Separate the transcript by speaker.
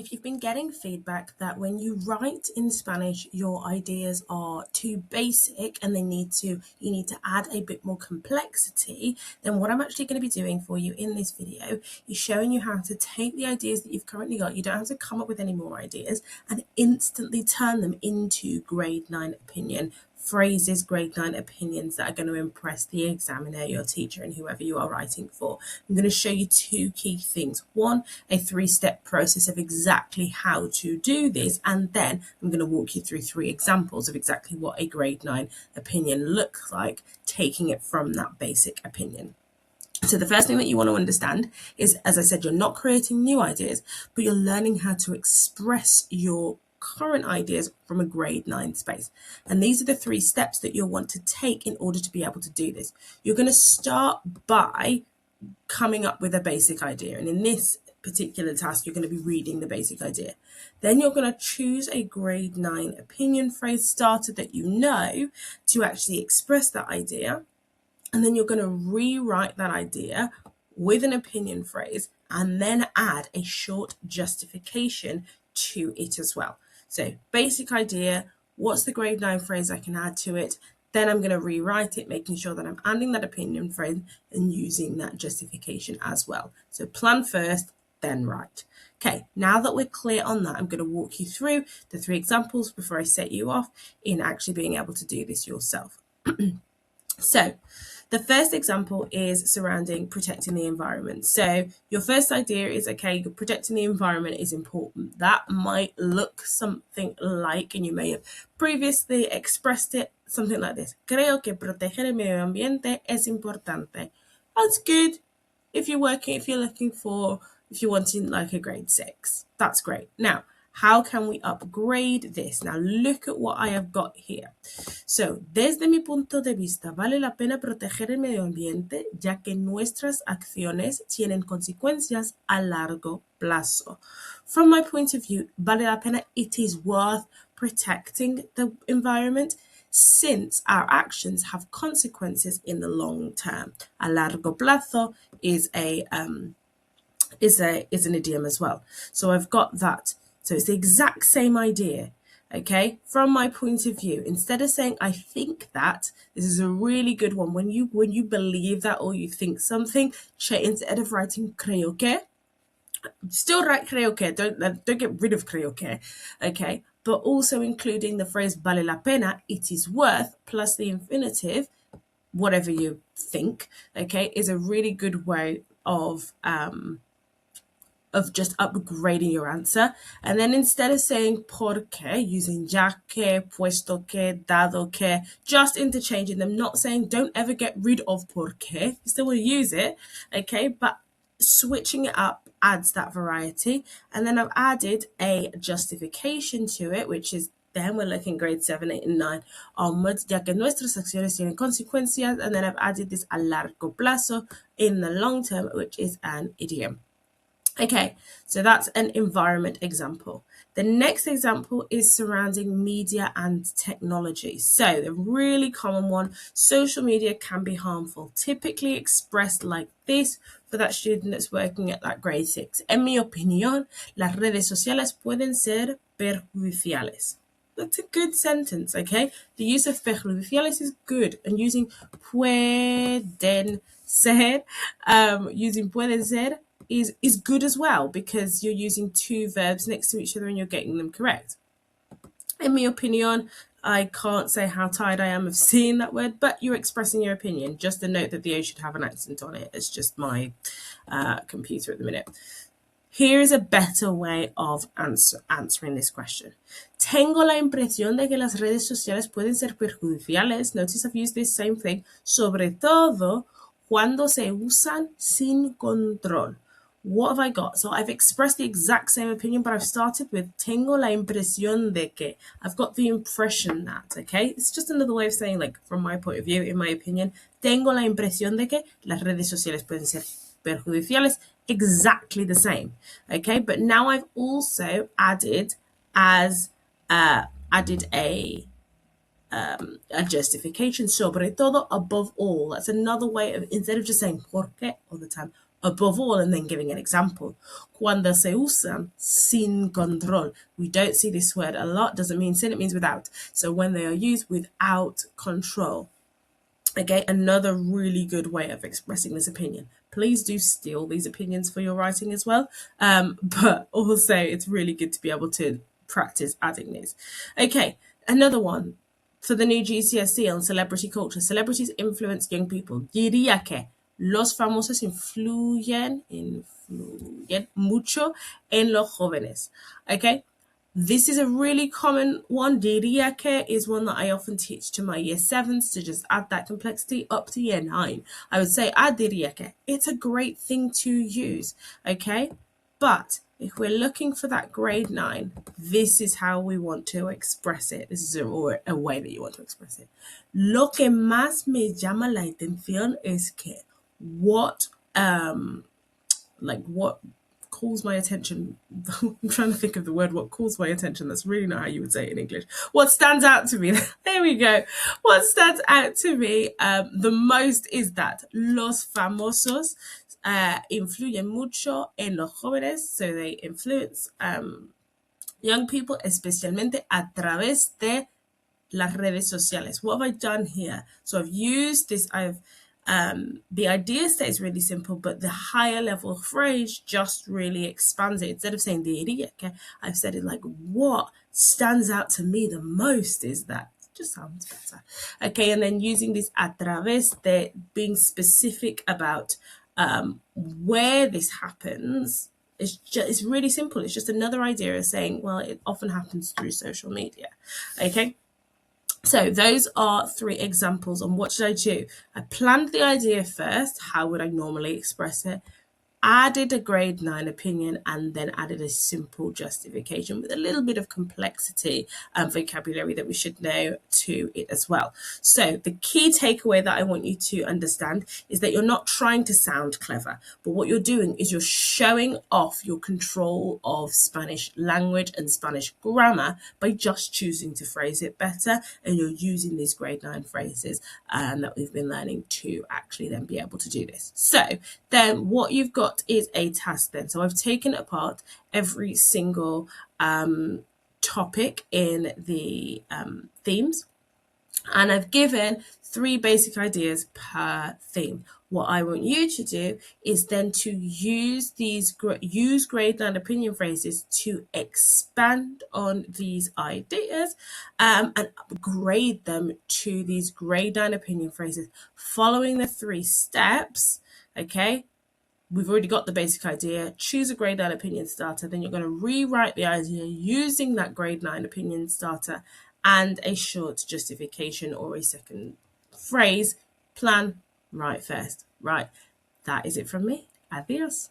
Speaker 1: if you've been getting feedback that when you write in Spanish, your ideas are too basic and you need to add a bit more complexity, then what I'm actually going to be doing for you in this video is showing you how to take the ideas that you've currently got. You don't have to come up with any more ideas, and instantly turn them into grade 9 opinion phrases, grade 9 opinions that are going to impress the examiner, your teacher, and whoever you are writing for. I'm going to show you two key things. One, a 3-step process of exactly how to do this, and then I'm going to walk you through 3 examples of exactly what a grade 9 opinion looks like, taking it from that basic opinion. So the first thing that you want to understand is, as I said, you're not creating new ideas, but you're learning how to express your current ideas from a grade 9 space. And these are the 3 steps that you'll want to take in order to be able to do this. You're going to start by coming up with a basic idea. And in this particular task, you're going to be reading the basic idea. Then you're going to choose a grade 9 opinion phrase starter that you know to actually express that idea. And then you're going to rewrite that idea with an opinion phrase and then add a short justification to it as well. So basic idea, what's the grade 9 phrase I can add to it? Then I'm going to rewrite it, making sure that I'm adding that opinion phrase and using that justification as well. So plan first, then write. Okay, now that we're clear on that, I'm going to walk you through the 3 examples before I set you off in actually being able to do this yourself. So the first example is surrounding protecting the environment. So your first idea is, okay, protecting the environment is important. That might look something like, and you may have previously expressed it, something like this. Creo que proteger el medio ambiente es importante. That's good if you're wanting like a grade 6. That's great. Now, how can we upgrade this? Now, look at what I have got here. So, desde mi punto de vista, vale la pena proteger el medio ambiente, ya que nuestras acciones tienen consecuencias a largo plazo. From my point of view, vale la pena, it is worth protecting the environment, since our actions have consequences in the long term. A largo plazo is an idiom as well. So I've got that. So it's the exact same idea, okay? From my point of view, instead of saying I think that, this is a really good one. When you believe that or you think something, instead of writing creo que, still write creo que. Don't get rid of creo que, okay? But also including the phrase vale la pena, it is worth, plus the infinitive, whatever you think, okay, is a really good way of just upgrading your answer. And then instead of saying porque, using ya que, puesto que, dado que, just interchanging them, not saying don't ever get rid of porque, you still want to use it, okay, but switching it up adds that variety. And then I've added a justification to it, which is, then we're looking grade 7, 8, and 9 onwards, ya que nuestras acciones tienen consecuencias, and then I've added this a largo plazo, in the long term, which is an idiom. Okay, so that's an environment example. The next example is surrounding media and technology. So the really common one, social media can be harmful, typically expressed like this for that student that's working at that grade 6. En mi opinión, las redes sociales pueden ser perjudiciales. That's a good sentence, okay? The use of perjudiciales is good, and using pueden ser, is good as well, because you're using 2 verbs next to each other and you're getting them correct. In my opinion, I can't say how tired I am of seeing that word, but you're expressing your opinion. Just a note that the O should have an accent on it. It's just my computer at the minute. Here is a better way of answering this question. Tengo la impresión de que las redes sociales pueden ser perjudiciales. Notice I've used this same thing. Sobre todo cuando se usan sin control. What have I got? So I've expressed the exact same opinion, but I've started with tengo la impresión de que. I've got the impression that, okay? It's just another way of saying, like, from my point of view, in my opinion, tengo la impresión de que las redes sociales pueden ser perjudiciales. Exactly the same, okay? But now I've also added a justification, sobre todo, above all. That's another way of, instead of just saying porque all the time, above all, and then giving an example. Cuando se usan sin control. We don't see this word a lot. Doesn't mean sin, it means without. So when they are used without control. Okay, another really good way of expressing this opinion. Please do steal these opinions for your writing as well. But also, it's really good to be able to practice adding these. Okay, another one for the new GCSE on celebrity culture. Celebrities influence young people. Diría que los famosos influyen mucho en los jóvenes. Okay, this is a really common one. Diría que is one that I often teach to my year 7s to just add that complexity up to year 9. I would say diría que. It's a great thing to use, okay? But if we're looking for that grade 9, this is how we want to express it. This is a way that you want to express it. Lo que más me llama la atención es que what calls my attention. I'm trying to think of the word what calls my attention. That's really not how you would say it in English. What stands out to me, there we go. What stands out to me the most is that los famosos influyen mucho en los jóvenes. So they influence young people, especialmente a través de las redes sociales. What have I done here? So I've used this, the idea stays really simple, but the higher level phrase just really expands it. Instead of saying diría que, I've said it like, what stands out to me the most is that. Just sounds better. Okay, and then using this a través de, being specific about where this happens. It's really simple. It's just another idea of saying, well, it often happens through social media. Okay. So those are 3 examples on what should I do. I planned the idea first. How would I normally express it? Added a grade 9 opinion and then added a simple justification with a little bit of complexity and vocabulary that we should know to it as well. So the key takeaway that I want you to understand is that you're not trying to sound clever, but what you're doing is you're showing off your control of Spanish language and Spanish grammar by just choosing to phrase it better, and you're using these grade 9 phrases that we've been learning to actually then be able to do this. So then what you've got is a task then. So I've taken apart every single topic in the themes, and I've given 3 basic ideas per theme. What I want you to do is then to use grade 9 opinion phrases to expand on these ideas and upgrade them to these grade 9 opinion phrases following the 3 steps. Okay, we've already got the basic idea. Choose a grade 9 opinion starter. Then you're going to rewrite the idea using that grade 9 opinion starter and a short justification or a second phrase. Plan, write first. Right. That is it from me. Adios.